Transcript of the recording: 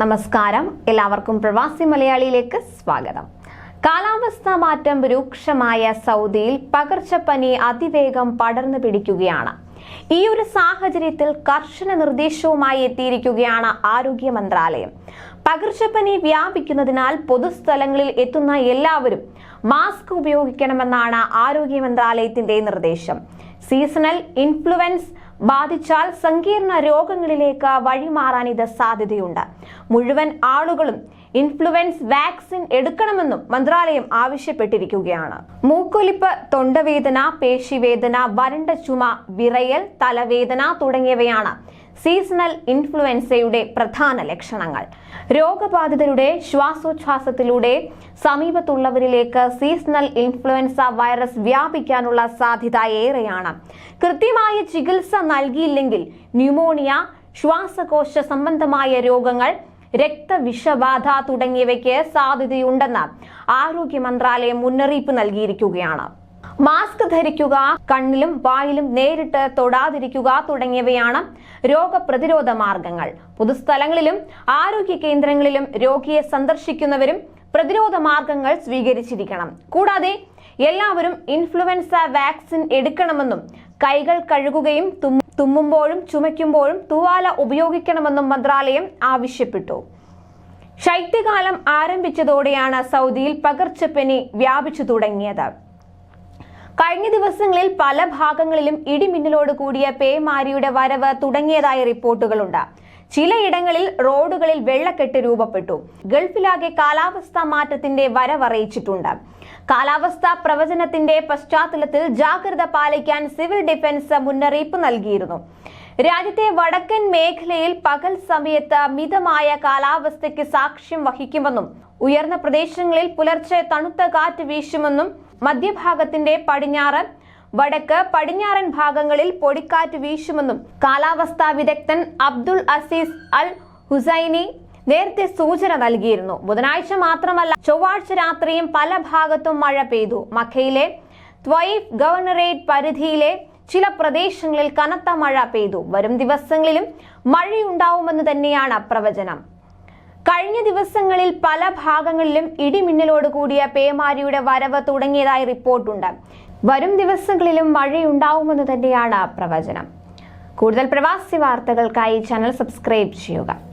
നമസ്കാരം, എല്ലാവർക്കും പ്രവാസി മലയാളിയിലേക്ക് സ്വാഗതം. കാലാവസ്ഥാ മാറ്റം രൂക്ഷമായ സൗദിയിൽ പകർച്ചപ്പനി അതിവേഗം പടർന്നു പിടിക്കുകയാണ്. ഈ ഒരു സാഹചര്യത്തിൽ കർശന നിർദ്ദേശവുമായി എത്തിയിരിക്കുകയാണ് ആരോഗ്യ മന്ത്രാലയം. പകർച്ചപ്പനി വ്യാപിക്കുന്നതിനാൽ പൊതുസ്ഥലങ്ങളിൽ എത്തുന്ന എല്ലാവരും മാസ്ക് ഉപയോഗിക്കണമെന്നാണ് ആരോഗ്യ മന്ത്രാലയത്തിന്റെ നിർദ്ദേശം. സീസണൽ ഇൻഫ്ലുവൻസ് ബാധിച്ചാൽ സങ്കീർണ രോഗങ്ങളിലേക്ക് വഴിമാറാൻ ഇത് സാധ്യതയുണ്ട്. മുഴുവൻ ആളുകളും ഇൻഫ്ലുവൻസ് വാക്സിൻ എടുക്കണമെന്നും മന്ത്രാലയം ആവശ്യപ്പെട്ടിരിക്കുകയാണ്. മൂക്കൊലിപ്പ്, തൊണ്ടവേദന, പേശിവേദന, വരണ്ട ചുമ, വിറയൽ, തലവേദന തുടങ്ങിയവയാണ് സീസണൽ ഇൻഫ്ലുവൻസയുടെ പ്രധാന ലക്ഷണങ്ങൾ. രോഗബാധിതരുടെ ശ്വാസോച്ഛ്വാസത്തിലൂടെ സമീപത്തുള്ളവരിലേക്ക് സീസണൽ ഇൻഫ്ലുവൻസ വൈറസ് വ്യാപിക്കാനുള്ള സാധ്യത ഏറെയാണ്. കൃത്യമായ ചികിത്സ നൽകിയില്ലെങ്കിൽ ന്യൂമോണിയ, ശ്വാസകോശ സംബന്ധമായ രോഗങ്ങൾ, രക്തവിഷബാധ തുടങ്ങിയവയ്ക്ക് സാധ്യതയുണ്ടെന്ന് ആരോഗ്യ മന്ത്രാലയം മുന്നറിയിപ്പ് നൽകിയിരിക്കുകയാണ്. മാസ്ക് ധരിക്കുക, കണ്ണിലും വായിലും നേരിട്ട് തൊടാതിരിക്കുക തുടങ്ങിയവയാണ് രോഗപ്രതിരോധ മാർഗങ്ങൾ. പൊതുസ്ഥലങ്ങളിലും ആരോഗ്യ കേന്ദ്രങ്ങളിലും രോഗിയെ സന്ദർശിക്കുന്നവരും പ്രതിരോധ മാർഗങ്ങൾ സ്വീകരിച്ചിരിക്കണം. കൂടാതെ എല്ലാവരും ഇൻഫ്ലുവൻസ വാക്സിൻ എടുക്കണമെന്നും കൈകൾ കഴുകുകയും തുമ്മുമ്പോഴും ചുമയ്ക്കുമ്പോഴും തൂവാല ഉപയോഗിക്കണമെന്നും മന്ത്രാലയം ആവശ്യപ്പെട്ടു. ശൈത്യകാലം ആരംഭിച്ചതോടെയാണ് സൗദിയിൽ പകർച്ചപ്പനി വ്യാപിച്ചു തുടങ്ങിയത്. കഴിഞ്ഞ ദിവസങ്ങളിൽ പല ഭാഗങ്ങളിലും ഇടിമിന്നലോട് കൂടിയ പേമാരിയുടെ വരവ് തുടങ്ങിയതായി റിപ്പോർട്ടുകളുണ്ട്. ചിലയിടങ്ങളിൽ റോഡുകളിൽ വെള്ളക്കെട്ട് രൂപപ്പെട്ടു. ഗൾഫിലാകെ കാലാവസ്ഥാ മാറ്റത്തിന്റെ വരവറിയിച്ചിട്ടുണ്ട്. കാലാവസ്ഥാ പ്രവചനത്തിന്റെ പശ്ചാത്തലത്തിൽ ജാഗ്രത പാലിക്കാൻ സിവിൽ ഡിഫൻസ് മുന്നറിയിപ്പ് നൽകിയിരുന്നു. രാജ്യത്തെ വടക്കൻ മേഖലയിൽ പകൽ സമയത്ത് മിതമായ കാലാവസ്ഥയ്ക്ക് സാക്ഷ്യം വഹിക്കുമെന്നും ഉയർന്ന പ്രദേശങ്ങളിൽ പുലർച്ചെ തണുത്ത കാറ്റ് വീശുമെന്നും മധ്യഭാഗത്തിന്റെ പടിഞ്ഞാറ്, വടക്ക്, പടിഞ്ഞാറൻ ഭാഗങ്ങളിൽ പൊടിക്കാറ്റ് വീശുമെന്നും കാലാവസ്ഥാ വിദഗ്ധൻ അബ്ദുൾ അസീസ് അൽ ഹുസൈനി നേരത്തെ സൂചന നൽകിയിരുന്നു. ബുധനാഴ്ച മാത്രമല്ല, ചൊവ്വാഴ്ച രാത്രിയും പല ഭാഗത്തും മഴ പെയ്തു. മക്കയിലെ ത്വയ്ഫ് ഗവർണറേറ്റ് പരിധിയിലെ ചില പ്രദേശങ്ങളിൽ കനത്ത മഴ പെയ്തു. വരും ദിവസങ്ങളിലും മഴയുണ്ടാവുമെന്ന് തന്നെയാണ് പ്രവചനം. കഴിഞ്ഞ ദിവസങ്ങളിൽ പല ഭാഗങ്ങളിലും ഇടിമിന്നലോട് കൂടിയ പേമാരിയുടെ വരവ് തുടങ്ങിയതായി റിപ്പോർട്ടുണ്ട്. വരും ദിവസങ്ങളിലും മഴയുണ്ടാവുമെന്ന് തന്നെയാണ് പ്രവചനം. കൂടുതൽ പ്രവാസി വാർത്തകൾക്കായി ചാനൽ സബ്സ്ക്രൈബ് ചെയ്യുക.